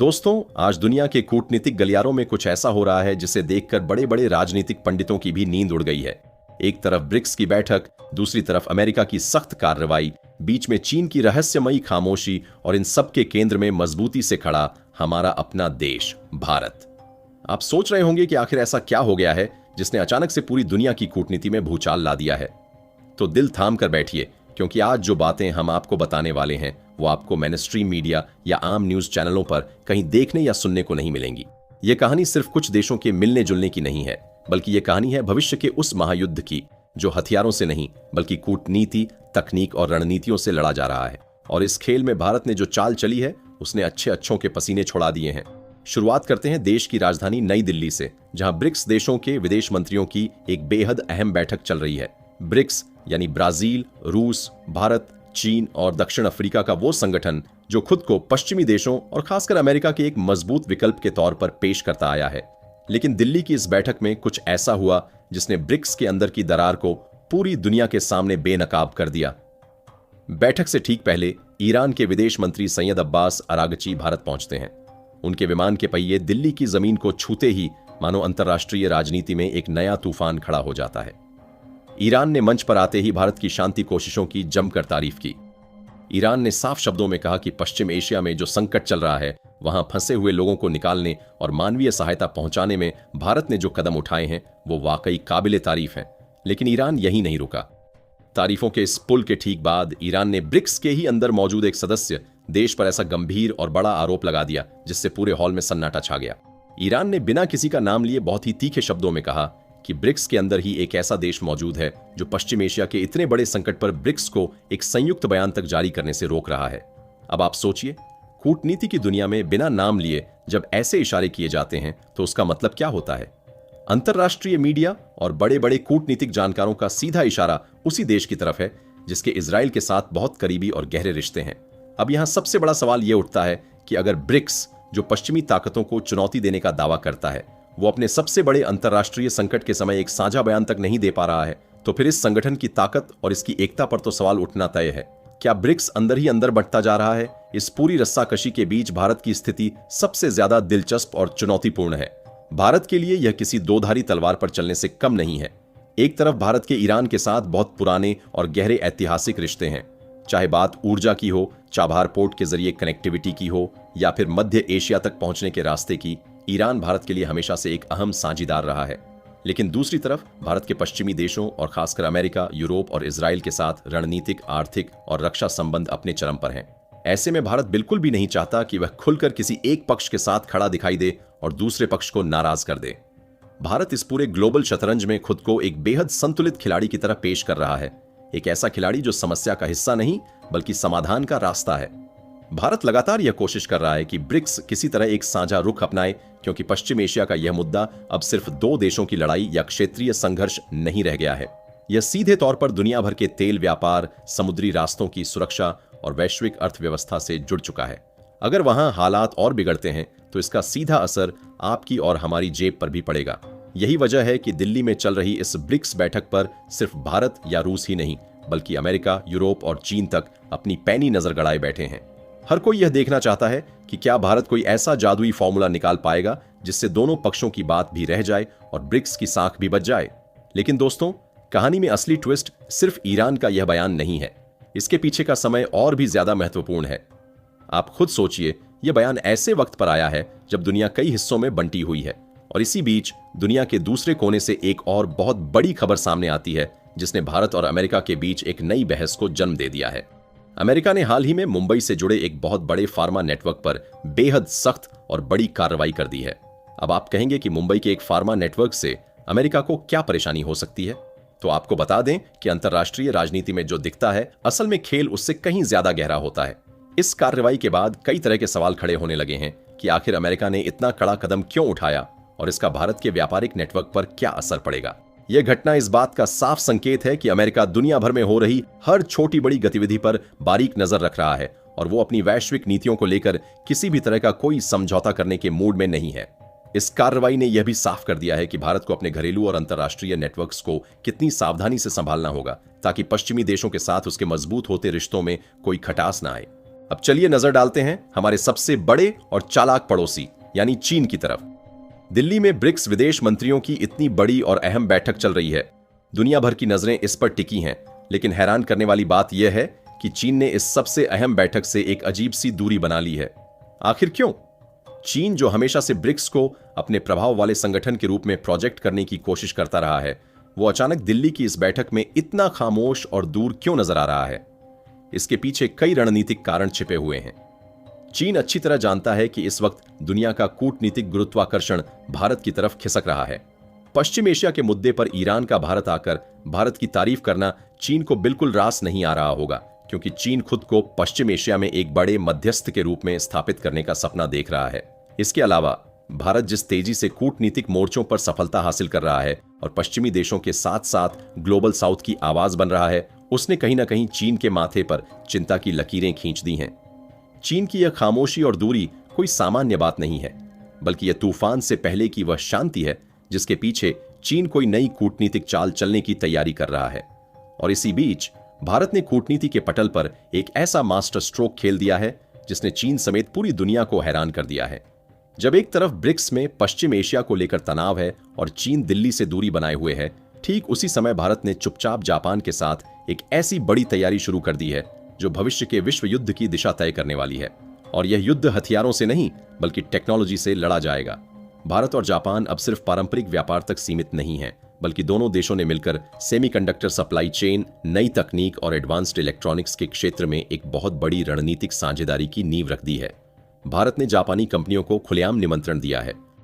दोस्तों, आज दुनिया के कूटनीतिक गलियारों में कुछ ऐसा हो रहा है जिसे देखकर बड़े बड़े राजनीतिक पंडितों की भी नींद उड़ गई है। एक तरफ ब्रिक्स की बैठक, दूसरी तरफ अमेरिका की सख्त कार्रवाई, बीच में चीन की रहस्यमयी खामोशी और इन सब के केंद्र में मजबूती से खड़ा हमारा अपना देश भारत। आप सोच रहे होंगे कि आखिर ऐसा क्या हो गया है जिसने अचानक से पूरी दुनिया की कूटनीति में भूचाल ला दिया है। तो दिल थाम कर बैठिए, क्योंकि आज जो बातें हम आपको बताने वाले हैं वो आपको मेनस्ट्रीम मीडिया या आम न्यूज चैनलों पर कहीं देखने या सुनने को नहीं मिलेंगी। ये कहानी सिर्फ कुछ देशों के मिलने जुलने की नहीं है, बल्कि ये कहानी है भविष्य के उस महायुद्ध की जो हथियारों से नहीं बल्कि कूटनीति, तकनीक और रणनीतियों से लड़ा जा रहा है। और इस खेल में भारत ने जो चाल चली है उसने अच्छे अच्छों के पसीने छुड़ा दिए हैं। शुरुआत करते हैं देश की राजधानी नई दिल्ली से, जहां ब्रिक्स देशों के विदेश मंत्रियों की एक बेहद अहम बैठक चल रही है। ब्रिक्स यानी ब्राजील, रूस, भारत, चीन और दक्षिण अफ्रीका का वो संगठन जो खुद को पश्चिमी देशों और खासकर अमेरिका के एक मजबूत विकल्प के तौर पर पेश करता आया है। लेकिन दिल्ली की इस बैठक में कुछ ऐसा हुआ जिसने ब्रिक्स के अंदर की दरार को पूरी दुनिया के सामने बेनकाब कर दिया। बैठक से ठीक पहले ईरान के विदेश मंत्री सैयद अब्बास अरागची भारत पहुंचते हैं। उनके विमान के पहिए दिल्ली की जमीन को छूते ही मानो अंतर्राष्ट्रीय राजनीति में एक नया तूफान खड़ा हो जाता है। ईरान ने मंच पर आते ही भारत की शांति कोशिशों की जमकर तारीफ की। ईरान ने साफ शब्दों में कहा कि पश्चिम एशिया में जो संकट चल रहा है वहां फंसे हुए लोगों को निकालने और मानवीय सहायता पहुंचाने में भारत ने जो कदम उठाए हैं वो वाकई काबिले तारीफ हैं। लेकिन ईरान यहीं नहीं रुका। तारीफों के इस पुल के ठीक बाद ईरान ने ब्रिक्स के ही अंदर मौजूद एक सदस्य देश पर ऐसा गंभीर और बड़ा आरोप लगा दिया जिससे पूरे हॉल में सन्नाटा छा गया। ईरान ने बिना किसी का नाम लिए बहुत ही तीखे शब्दों में कहा कि ब्रिक्स के अंदर ही एक ऐसा देश मौजूद है जो पश्चिम एशिया के इतने बड़े संकट पर ब्रिक्स को एक संयुक्त बयान तक जारी करने से रोक रहा है। अब आप सोचिए, कूटनीति की दुनिया में बिना नाम लिए जब ऐसे इशारे किए जाते हैं तो उसका मतलब क्या होता है। अंतरराष्ट्रीय मीडिया और बड़े बड़े कूटनीतिक जानकारों का सीधा इशारा उसी देश की तरफ है जिसके इजराइल के साथ बहुत करीबी और गहरे रिश्ते हैं। अब यहां सबसे बड़ा सवाल यह उठता है कि अगर ब्रिक्स, जो पश्चिमी ताकतों को चुनौती देने का दावा करता है, वो अपने सबसे बड़े अंतर्राष्ट्रीय संकट के समय एक साझा बयान तक नहीं दे पा रहा है, तो फिर इस संगठन की ताकत और इसकी एकता पर तो सवाल उठना तय है। क्या ब्रिक्स अंदर ही अंदर बढ़ता जा रहा है? इस पूरी रस्साकशी के बीच भारत की स्थिति सबसे ज्यादा दिलचस्प और चुनौतीपूर्ण है। भारत के लिए यह किसी दोधारी तलवार पर चलने से कम नहीं है। एक तरफ भारत के ईरान के साथ बहुत पुराने और गहरे ऐतिहासिक रिश्ते हैं, चाहे बात ऊर्जा की हो, चाबहार पोर्ट के जरिए कनेक्टिविटी की हो या फिर मध्य एशिया तक पहुंचने के रास्ते की। ईरान भारत के लिए हमेशा से एक अहम साझीदार रहा है। लेकिन दूसरी तरफ भारत के पश्चिमी देशों और खासकर अमेरिका, यूरोप और इजराइल के साथ रणनीतिक, आर्थिक और रक्षा संबंध अपने चरम पर हैं। ऐसे में भारत बिल्कुल भी नहीं चाहता कि वह खुलकर किसी एक पक्ष के साथ खड़ा दिखाई दे और दूसरे पक्ष को नाराज कर दे। भारत इस पूरे ग्लोबल शतरंज में खुद को एक बेहद संतुलित खिलाड़ी की तरह पेश कर रहा है, एक ऐसा खिलाड़ी जो समस्या का हिस्सा नहीं बल्कि समाधान का रास्ता है। भारत लगातार यह कोशिश कर रहा है कि ब्रिक्स किसी तरह एक साझा रुख अपनाए, क्योंकि पश्चिम एशिया का यह मुद्दा अब सिर्फ दो देशों की लड़ाई या क्षेत्रीय संघर्ष नहीं रह गया है। यह सीधे तौर पर दुनिया भर के तेल व्यापार, समुद्री रास्तों की सुरक्षा और वैश्विक अर्थव्यवस्था से जुड़ चुका है। अगर वहां हालात और बिगड़ते हैं तो इसका सीधा असर आपकी और हमारी जेब पर भी पड़ेगा। यही वजह है कि दिल्ली में चल रही इस ब्रिक्स बैठक पर सिर्फ भारत या रूस ही नहीं बल्कि अमेरिका, यूरोप और चीन तक अपनी पैनी नजर गड़ाए बैठे हैं। हर कोई यह देखना चाहता है कि क्या भारत कोई ऐसा जादुई फॉर्मूला निकाल पाएगा जिससे दोनों पक्षों की बात भी रह जाए और ब्रिक्स की साख भी बच जाए। लेकिन दोस्तों, कहानी में असली ट्विस्ट सिर्फ ईरान का यह बयान नहीं है। इसके पीछे का समय और भी ज्यादा महत्वपूर्ण है। आप खुद सोचिए, यह बयान ऐसे वक्त पर आया है जब दुनिया कई हिस्सों में बंटी हुई है और इसी बीच दुनिया के दूसरे कोने से एक और बहुत बड़ी खबर सामने आती है जिसने भारत और अमेरिका के बीच एक नई बहस को जन्म दे दिया है। अमेरिका ने हाल ही में मुंबई से जुड़े एक बहुत बड़े फार्मा नेटवर्क पर बेहद सख्त और बड़ी कार्रवाई कर दी है। अब आप कहेंगे कि मुंबई के एक फार्मा नेटवर्क से अमेरिका को क्या परेशानी हो सकती है? तो आपको बता दें कि अंतर्राष्ट्रीय राजनीति में जो दिखता है असल में खेल उससे कहीं ज्यादा गहरा होता है। इस कार्रवाई के बाद कई तरह के सवाल खड़े होने लगे हैं कि आखिर अमेरिका ने इतना कड़ा कदम क्यों उठाया और इसका भारत के व्यापारिक नेटवर्क पर क्या असर पड़ेगा। यह घटना इस बात का साफ संकेत है कि अमेरिका दुनिया भर में हो रही हर छोटी बड़ी गतिविधि पर बारीक नजर रख रहा है और वो अपनी वैश्विक नीतियों को लेकर किसी भी तरह का कोई समझौता करने के मूड में नहीं है। इस कार्रवाई ने यह भी साफ कर दिया है कि भारत को अपने घरेलू और अंतर्राष्ट्रीय नेटवर्क्स को कितनी सावधानी से संभालना होगा ताकि पश्चिमी देशों के साथ उसके मजबूत होते रिश्तों में कोई खटास ना आए। अब चलिए नजर डालते हैं हमारे सबसे बड़े और चालाक पड़ोसी यानी चीन की तरफ। दिल्ली में ब्रिक्स विदेश मंत्रियों की इतनी बड़ी और अहम बैठक चल रही है। दुनिया भर की नजरें इस पर टिकी हैं, लेकिन हैरान करने वाली बात यह है कि चीन ने इस सबसे अहम बैठक से एक अजीब सी दूरी बना ली है। आखिर क्यों? चीन जो हमेशा से ब्रिक्स को अपने प्रभाव वाले संगठन के रूप में प्रोजेक्ट करने की कोशिश करता रहा है, वो अचानक दिल्ली की इस बैठक में इतना खामोश और दूर क्यों नजर आ रहा है? इसके पीछे कई रणनीतिक कारण छिपे हुए हैं। चीन अच्छी तरह जानता है कि इस वक्त दुनिया का कूटनीतिक गुरुत्वाकर्षण भारत की तरफ खिसक रहा है। पश्चिम एशिया के मुद्दे पर ईरान का भारत आकर भारत की तारीफ करना चीन को बिल्कुल रास नहीं आ रहा होगा, क्योंकि चीन खुद को पश्चिम एशिया में एक बड़े मध्यस्थ के रूप में स्थापित करने का सपना देख रहा है। इसके अलावा भारत जिस तेजी से कूटनीतिक मोर्चों पर सफलता हासिल कर रहा है और पश्चिमी देशों के साथ साथ ग्लोबल साउथ की आवाज बन रहा है, उसने कहीं ना कहीं चीन के माथे पर चिंता की लकीरें खींच दी हैं। चीन की यह खामोशी और दूरी कोई सामान्य बात नहीं है, बल्कि यह तूफान से पहले की वह शांति है जिसके पीछे चीन कोई नई कूटनीतिक चाल चलने की तैयारी कर रहा है। और इसी बीच भारत ने कूटनीति के पटल पर एक ऐसा मास्टर स्ट्रोक खेल दिया है जिसने चीन समेत पूरी दुनिया को हैरान कर दिया है। जब एक तरफ ब्रिक्स में पश्चिम एशिया को लेकर तनाव है और चीन दिल्ली से दूरी बनाए हुए है, ठीक उसी समय भारत ने चुपचाप जापान के साथ एक ऐसी बड़ी तैयारी शुरू कर दी है जो भविष्य के विश्व युद्ध की दिशा तय करने वाली है। और यह युद्ध हथियारों से नहीं बल्कि टेक्नोलॉजी से लड़ा जाएगा। भारत और जापान अब सिर्फ पारंपरिक व्यापार तक सीमित नहीं है, बल्कि दोनों देशों ने मिलकर सेमीकंडक्टर सप्लाई चेन, नई तकनीक और एडवांस्ड इलेक्ट्रॉनिक्स के क्षेत्र में एक बहुत बड़ी रणनीतिक साझेदारी की नींव रख दी है। भारत ने जापानी कंपनियों को खुलेआम निमंत्रण दिया है